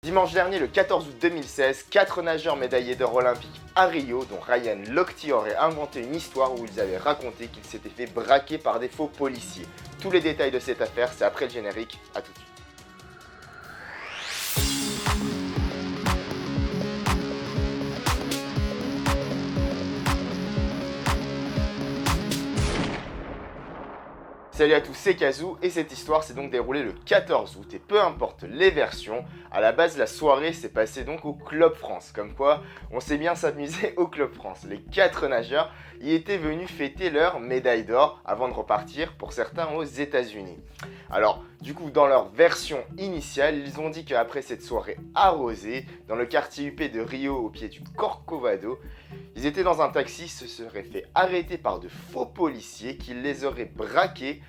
Dimanche dernier, le 14 août 2016, 4 nageurs médaillés d'or olympiques à Rio, dont Ryan Lochte, auraient inventé une histoire où ils avaient raconté qu'ils s'étaient fait braquer par des faux policiers. Tous les détails de cette affaire, c'est après le générique, à tout de suite. Salut à tous, c'est Kazoo et cette histoire s'est donc déroulée le 14 août et peu importe les versions, à la base la soirée s'est passée donc au Club France, comme quoi on s'est bien s'amuser au Club France. Les 4 nageurs y étaient venus fêter leur médaille d'or avant de repartir pour certains aux États-Unis. Alors du coup dans leur version initiale, ils ont dit qu'après cette soirée arrosée, dans le quartier UP de Rio au pied du Corcovado, ils étaient dans un taxi, se seraient fait arrêter par de faux policiers qui les auraient braqués.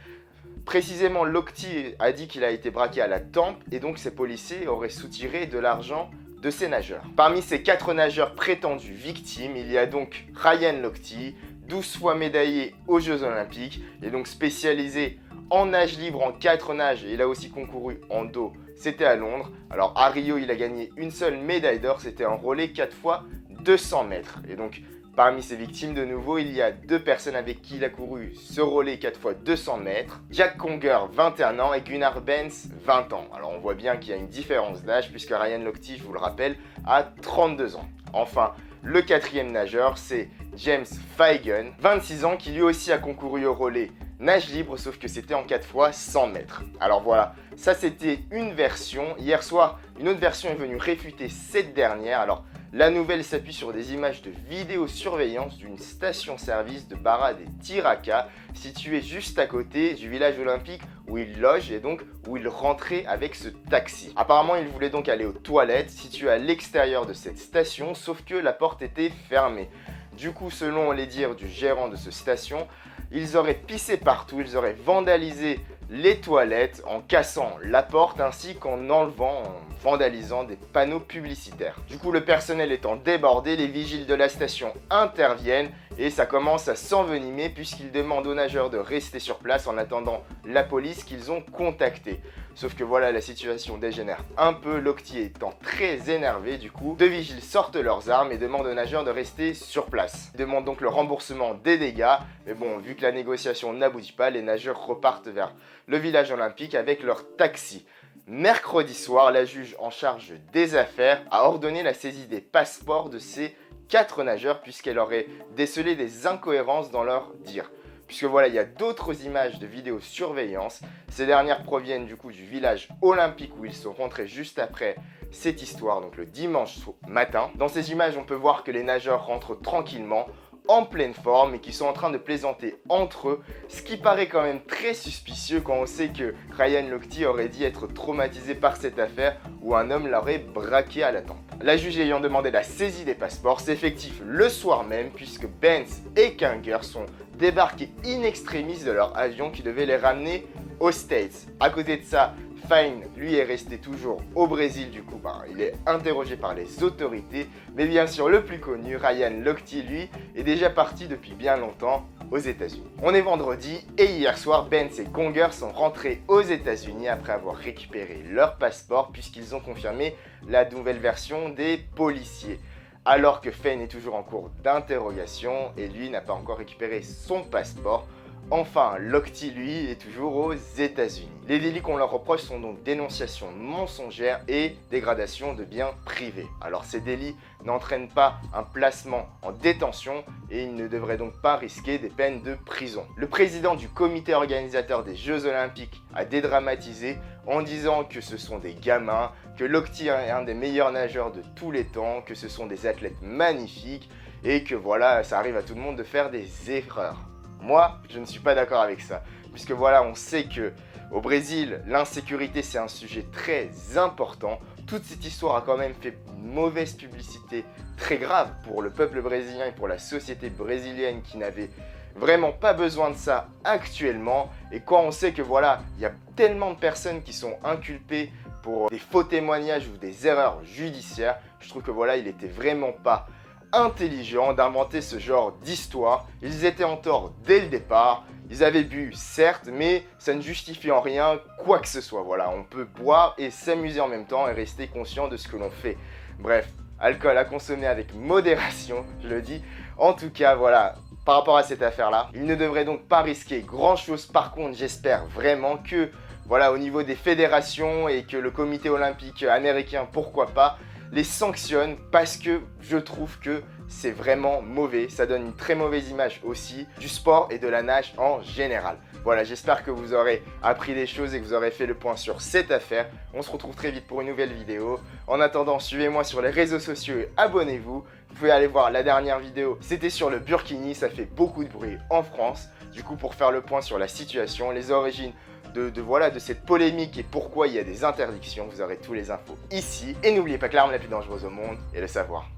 Précisément, Lochte a dit qu'il a été braqué à la tempe et donc ces policiers auraient soutiré de l'argent de ces nageurs. Parmi ces 4 nageurs prétendus victimes, il y a donc Ryan Lochte, 12 fois médaillé aux Jeux Olympiques et donc spécialisé en nage libre en 4 nages. Il a aussi concouru en dos, c'était à Londres. Alors à Rio, il a gagné une seule médaille d'or, c'était en relais 4 fois 200 mètres. Et donc parmi ces victimes, de nouveau, il y a 2 personnes avec qui il a couru ce relais 4 fois 200 mètres. Jack Conger, 21 ans, et Gunnar Benz, 20 ans. Alors on voit bien qu'il y a une différence d'âge, puisque Ryan Lochte, je vous le rappelle, a 32 ans. Enfin, le 4e nageur, c'est James Feigen, 26 ans, qui lui aussi a concouru au relais nage libre, sauf que c'était en 4 fois 100 mètres. Alors voilà, ça c'était une version. Hier soir, une autre version est venue réfuter cette dernière. Alors, la nouvelle s'appuie sur des images de vidéosurveillance d'une station-service de Barra de Tiraca, située juste à côté du village olympique où il loge et donc où il rentrait avec ce taxi. Apparemment, il voulait donc aller aux toilettes situées à l'extérieur de cette station, sauf que la porte était fermée. Du coup, selon les dires du gérant de cette station, ils auraient pissé partout, ils auraient vandalisé les toilettes en cassant la porte ainsi qu'en enlevant, en vandalisant des panneaux publicitaires. Du coup, le personnel étant débordé, les vigiles de la station interviennent et ça commence à s'envenimer puisqu'ils demandent aux nageurs de rester sur place en attendant la police qu'ils ont contactée. Sauf que voilà, la situation dégénère un peu, Lochte étant très énervé du coup. 2 vigiles sortent leurs armes et demandent aux nageurs de rester sur place. Ils demandent donc le remboursement des dégâts, mais bon, vu que la négociation n'aboutit pas, les nageurs repartent vers le village olympique avec leur taxi. Mercredi soir, la juge en charge des affaires a ordonné la saisie des passeports de ces 4 nageurs puisqu'elle aurait décelé des incohérences dans leur dire. Puisque voilà, il y a d'autres images de vidéosurveillance. Ces dernières proviennent du coup du village olympique où ils sont rentrés juste après cette histoire, donc le dimanche matin. Dans ces images, on peut voir que les nageurs rentrent tranquillement, en pleine forme et qui sont en train de plaisanter entre eux, ce qui paraît quand même très suspicieux quand on sait que Ryan Lochte aurait dit être traumatisé par cette affaire où un homme l'aurait braqué à la tempe. La juge ayant demandé la saisie des passeports, c'est effectif le soir même puisque Benz et Conger sont débarqués in extremis de leur avion qui devait les ramener aux States. À côté de ça, Fine, lui, est resté toujours au Brésil, du coup, il est interrogé par les autorités. Mais bien sûr, le plus connu, Ryan Lochte, lui, est déjà parti depuis bien longtemps aux États-Unis. On est vendredi et hier soir, Benz et Conger sont rentrés aux États-Unis après avoir récupéré leur passeport puisqu'ils ont confirmé la nouvelle version des policiers. Alors que Fine est toujours en cours d'interrogation et lui n'a pas encore récupéré son passeport. Enfin, Lochte, lui, est toujours aux États-Unis. Les délits qu'on leur reproche sont donc dénonciation mensongère et dégradation de biens privés. Alors ces délits n'entraînent pas un placement en détention et ils ne devraient donc pas risquer des peines de prison. Le président du comité organisateur des Jeux Olympiques a dédramatisé en disant que ce sont des gamins, que Lochte est un des meilleurs nageurs de tous les temps, que ce sont des athlètes magnifiques et que voilà, ça arrive à tout le monde de faire des erreurs. Moi, je ne suis pas d'accord avec ça, puisque voilà, on sait que au Brésil, l'insécurité c'est un sujet très important. Toute cette histoire a quand même fait une mauvaise publicité très grave pour le peuple brésilien et pour la société brésilienne qui n'avait vraiment pas besoin de ça actuellement. Et quand on sait que voilà, il y a tellement de personnes qui sont inculpées pour des faux témoignages ou des erreurs judiciaires, je trouve que voilà, il était vraiment pas intelligent d'inventer ce genre d'histoire. Ils étaient en tort dès le départ. Ils avaient bu, certes, mais ça ne justifie en rien quoi que ce soit. Voilà, on peut boire et s'amuser en même temps et rester conscient de ce que l'on fait. Bref, alcool à consommer avec modération, je le dis. En tout cas, voilà, par rapport à cette affaire-là, il ne devrait donc pas risquer grand-chose. Par contre, j'espère vraiment que, voilà, au niveau des fédérations et que le comité olympique américain, pourquoi pas, les sanctionne parce que je trouve que c'est vraiment mauvais. Ça donne une très mauvaise image aussi du sport et de la nage en général. Voilà, j'espère que vous aurez appris des choses et que vous aurez fait le point sur cette affaire. On se retrouve très vite pour une nouvelle vidéo. En attendant, suivez-moi sur les réseaux sociaux et abonnez-vous. Vous pouvez aller voir la dernière vidéo, c'était sur le Burkini, ça fait beaucoup de bruit en France. Du coup, pour faire le point sur la situation, les origines de cette polémique et pourquoi il y a des interdictions, vous aurez tous les infos ici. Et n'oubliez pas que l'arme la plus dangereuse au monde est le savoir.